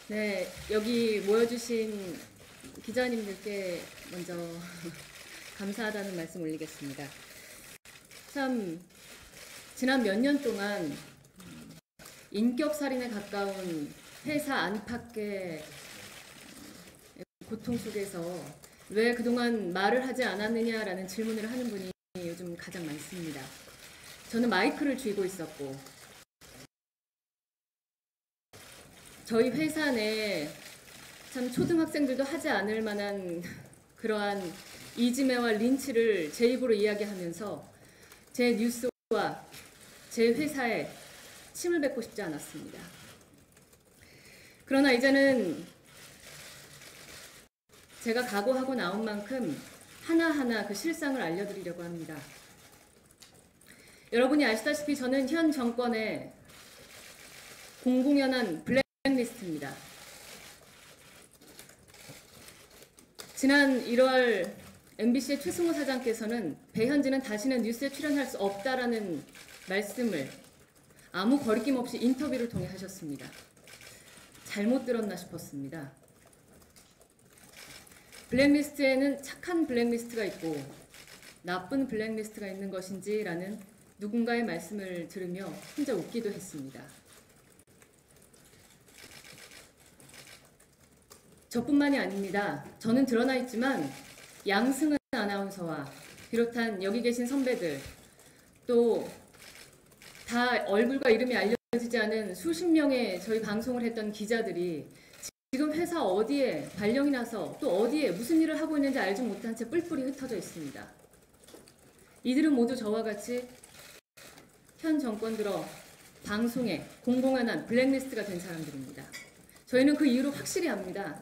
네, 여기 모여주신 기자님들께 먼저 감사하다는 말씀 올리겠습니다. 참 지난 몇 년 동안 인격살인에 가까운 회사 안팎의 고통 속에서 왜 그동안 말을 하지 않았느냐라는 질문을 하는 분이 요즘 가장 많습니다. 저는 마이크를 쥐고 있었고 저희 회사 내 참 초등학생들도 하지 않을 만한 그러한 이지매와 린치를 제 입으로 이야기하면서 제 뉴스와 제 회사에 침을 뱉고 싶지 않았습니다. 그러나 이제는 제가 각오하고 나온 만큼 하나하나 그 실상을 알려드리려고 합니다. 여러분이 아시다시피 저는 현 정권의 공공연한 블랙리스트입니다. 지난 1월 MBC의 최승호 사장께서는 배현진은 다시는 뉴스에 출연할 수 없다라는 말씀을 아무 거리낌 없이 인터뷰를 통해 하셨습니다. 잘못 들었나 싶었습니다. 블랙리스트에는 착한 블랙리스트가 있고 나쁜 블랙리스트가 있는 것인지라는 누군가의 말씀을 들으며 혼자 웃기도 했습니다. 저뿐만이 아닙니다. 저는 드러나 있지만 양승은 아나운서와 비롯한 여기 계신 선배들 또 다 얼굴과 이름이 알려지지 않은 수십 명의 저희 방송을 했던 기자들이 지금 회사 어디에 발령이 나서 또 어디에 무슨 일을 하고 있는지 알지 못한 채 뿔뿔이 흩어져 있습니다. 이들은 모두 저와 같이 현 정권 들어 방송에 공공연한 블랙리스트가 된 사람들입니다. 저희는 그 이유를 확실히 압니다.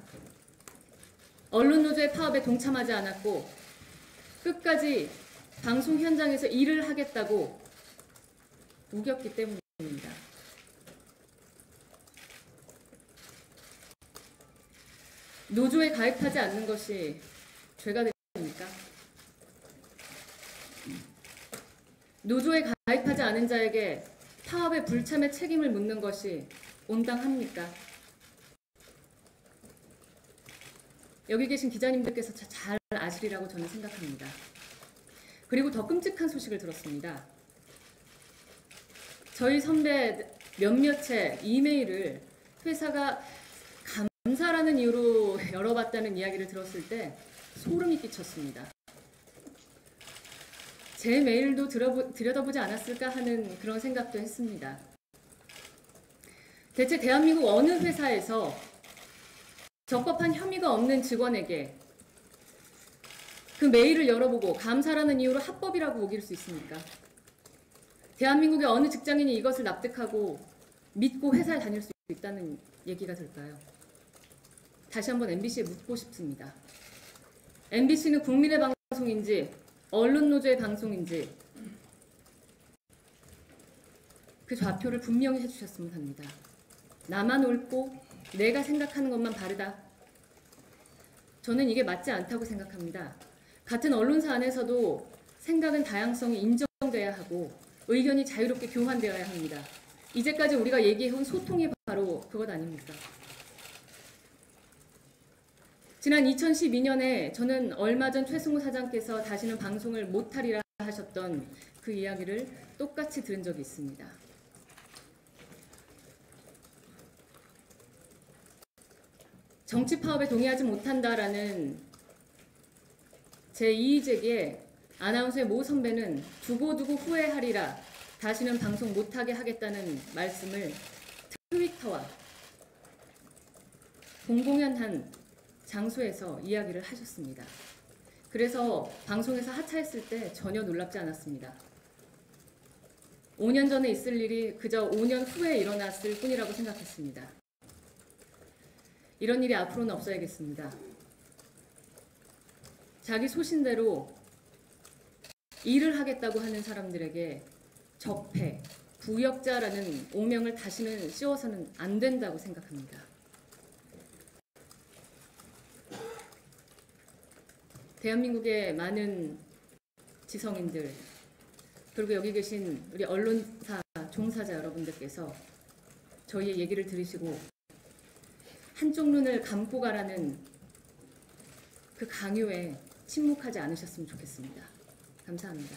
언론노조의 파업에 동참하지 않았고 끝까지 방송 현장에서 일을 하겠다고 우겼기 때문입니다. 노조에 가입하지 않는 것이 죄가 됩니까? 노조에 가입하지 않은 자에게 파업의 불참의 책임을 묻는 것이 온당합니까? 여기 계신 기자님들께서 잘 아시리라고 저는 생각합니다. 그리고 더 끔찍한 소식을 들었습니다. 저희 선배 몇몇의 이메일을 회사가 감사라는 이유로 열어봤다는 이야기를 들었을 때 소름이 끼쳤습니다. 제 메일도 들여다보지 않았을까 하는 그런 생각도 했습니다. 대체 대한민국 어느 회사에서 적법한 혐의가 없는 직원에게 그 메일을 열어보고 감사라는 이유로 합법이라고 우길 수 있습니까? 대한민국의 어느 직장인이 이것을 납득하고 믿고 회사에 다닐 수 있다는 얘기가 될까요? 다시 한번 MBC에 묻고 싶습니다. MBC는 국민의 방송인지 언론노조의 방송인지 그 좌표를 분명히 해주셨으면 합니다. 나만 옳고 내가 생각하는 것만 바르다. 저는 이게 맞지 않다고 생각합니다. 같은 언론사 안에서도 생각은 다양성이 인정돼야 하고 의견이 자유롭게 교환되어야 합니다. 이제까지 우리가 얘기해온 소통이 바로 그것 아닙니까? 지난 2012년에 저는 얼마 전 최승호 사장께서 다시는 방송을 못하리라 하셨던 그 이야기를 똑같이 들은 적이 있습니다. 정치 파업에 동의하지 못한다라는 제 이의제기에 아나운서의 모 선배는 두고두고 후회하리라 다시는 방송 못하게 하겠다는 말씀을 트위터와 공공연한 장소에서 이야기를 하셨습니다. 그래서 방송에서 하차했을 때 전혀 놀랍지 않았습니다. 5년 전에 있을 일이 그저 5년 후에 일어났을 뿐이라고 생각했습니다. 이런 일이 앞으로는 없어야겠습니다. 자기 소신대로 일을 하겠다고 하는 사람들에게 적폐, 부역자라는 오명을 다시는 씌워서는 안 된다고 생각합니다. 대한민국의 많은 지성인들, 그리고 여기 계신 우리 언론사 종사자 여러분들께서 저희의 얘기를 들으시고 한쪽 눈을 감고 가라는 그 강요에 침묵하지 않으셨으면 좋겠습니다. 감사합니다.